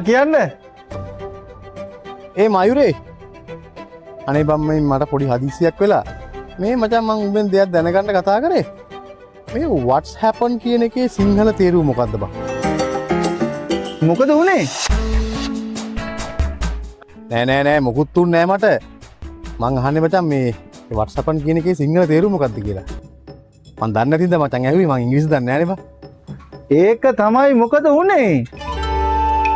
කියන්න. ඒ මයුරේ අනේ බම් මේ මට පොඩි හදිසියක් වෙලා මේ මචං මං උඹෙන් දෙයක් දැනගන්න කතා කරේ. මේ what's happen කියන එකේ සිංහල තේරුම මොකද්ද බං? මොකද උනේ? නෑ මොකුත් තුන්නේ නෑ මට. මං අහන්නේ මචං මේ what's happen කියන එකේ සිංහල තේරුම මොකද්ද කියලා. මං දන්නේ නැතිද මචං ඇහුවේ මං ඉංග්‍රීසි දන්නේ නෑනේ බං. ඒක තමයි මොකද උනේ?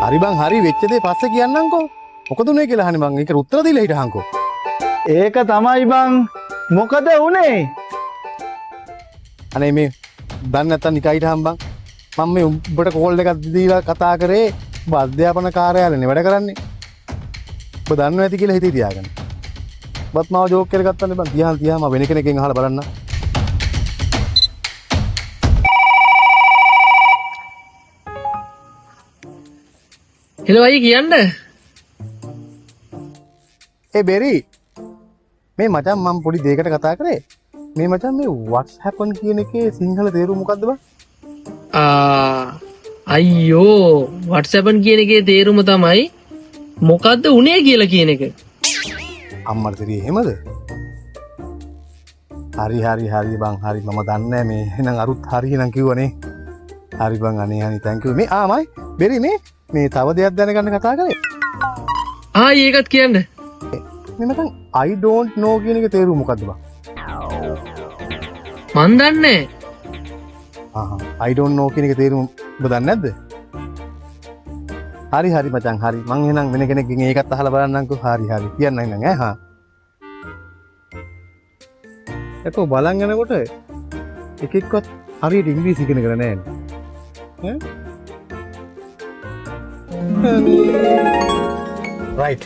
හරි බං හරි වෙච්ච දේ පස්සේ කියන්නම්කෝ. මොකද උනේ කියලා අහන්නේ මං ඒකට උත්තර දීලා හිටහන්කෝ. ඒක තමයි බං මොකද උනේ? අනේ මේ දන්නේ නැත්තම් නිකන් හිටහම් බං. මම මේ උඹට කෝල් එකක් දීලා කතා කරේ ඔබ අධ්‍යාපන කාර්යාලනේ වැඩ කරන්නේ. ඔබ දන්නව ඇති කියලා හිතේ තියාගන්න. ඔබත් මාව ජෝක් කරලා ගත්තනේ බං. තියහන් මම වෙන කෙනකින් අහලා බලන්න. හෙලෝ අයියේ කියන්න. ඒ බෙරි මේ මචං මම පොඩි දෙයකට කතා කරේ. මේ මචං මේ what's happen කියන එකේ සිංහල තේරුම මොකද්ද බං? අයියෝ WhatsApp කියන එකේ තේරුම තමයි මොකද්ද උනේ කියලා කියන එක. අම්මට තේරියේ එහෙමද? හරි බං හරි මම දන්නේ මේ එහෙනම් අරුත් හරි නම් කිව්වනේ. හරි බං අනේ thank you. මේ ආමයි බෙරි මේ තව දෙයක් දැනගන්න කතා කරේ. ඒකත් කියන්න. මේ මචං I don't know කියන එකේ තේරුම මොකද්ද බං? මන් දන්නේ. I don't know කියන එකේ තේරුම ඔබ දන්නේ නැද්ද? හරි මචං හරි. මං එහෙනම් වෙන කෙනෙක්ගෙන් ඒකත් අහලා බලන්නම්කෝ. හරි කියන්න ඉන්න ඈ. ඒකෝ බලන් යනකොට එකෙක්වත් හරියට ඉංග්‍රීසි ඉගෙන ගන්න නැහැ නේ. රයිට්.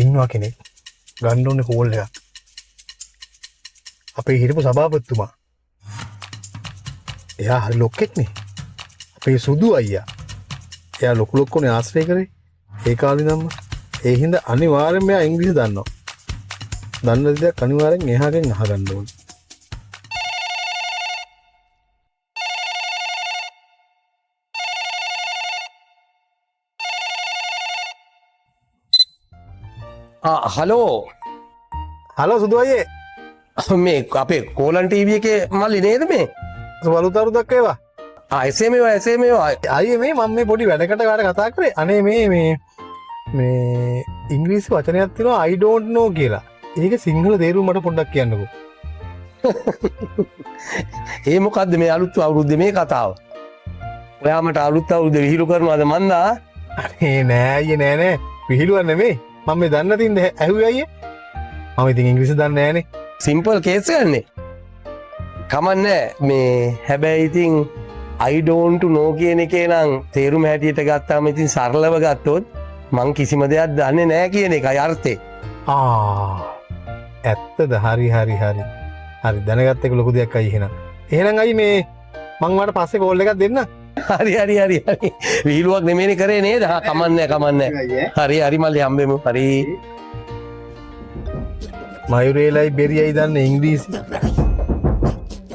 ඉන්නවා කෙනෙක් ගන්න ඕනේ කෝල් එකක්. අපේ හිටපු සභාපතිතුමා. එයා හරි ලොක්ෙක්නේ. අපේ සුදු අයියා. එයා ලොකුනේ ආශ්‍රය කරේ. ඒ කාලේ නම් ඒ හින්දා අනිවාර්යෙන්ම එයා ඉංග්‍රීසි දන්නවා. දන්න දෙයක් අනිවාර්යෙන් එහාගෙන් අහගන්න ඕනේ. හලෝ සුදු අයියේ. මේ අපේ කෝලන් ටීවී එකේ මල්ලි නේද මේ? වලුතරු දක්කේවා. එසේ මේවා අයියේ මේ මම මේ පොඩි වැඩකට කතා කරේ. අනේ මේ ඉංග්‍රීසි වචනයක් තියෙනවා I don't know කියලා. ඒක සිංහල තේරුම මට පොඩ්ඩක් කියන්නකෝ. ඒ මොකද්ද මේ අලුත් අවුරුද්දේ මේ කතාව? ඔයා මට අලුත් අවුරුද්ද විහිළු කරනවාද මන්දා? අනේ නෑ නෑ විහිළුවක් නෙමෙයි. මම මේ දන්න තින්ද ඇහුවේ අයියේ. මම ඉතින් ඉංග්‍රීසි දන්නේ නෑනේ. සිම්පල් කේස් ගන්නේ. කමන්නේ මේ හැබැයි ඉතින් I don't know කියන එකේ නම් තේරුම හැටියට ගත්තාම ඉතින් සරලව ගත්තොත් මං කිසිම දෙයක් දන්නේ නෑ කියන එකයි අර්ථේ. ඇත්තද? හරි දැනගත්ත එක ලොකු දෙයක් අයියේ එහෙනම්. එහෙනම් අයියේ මේ මං වාට පස්සේ කෝල් එකක් දෙන්න. හරි විහිළුවක් නෙමෙයිනේ කරේ නේද? කමන්නේ. හරි මල්ලි හම්බෙමු. හරි. මයුරේලයි බෙරියයි දන්න ඉංග්‍රීසි.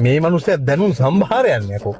මේ මනුස්සයා දැනුම් සම්භාරයක් නෑකෝ.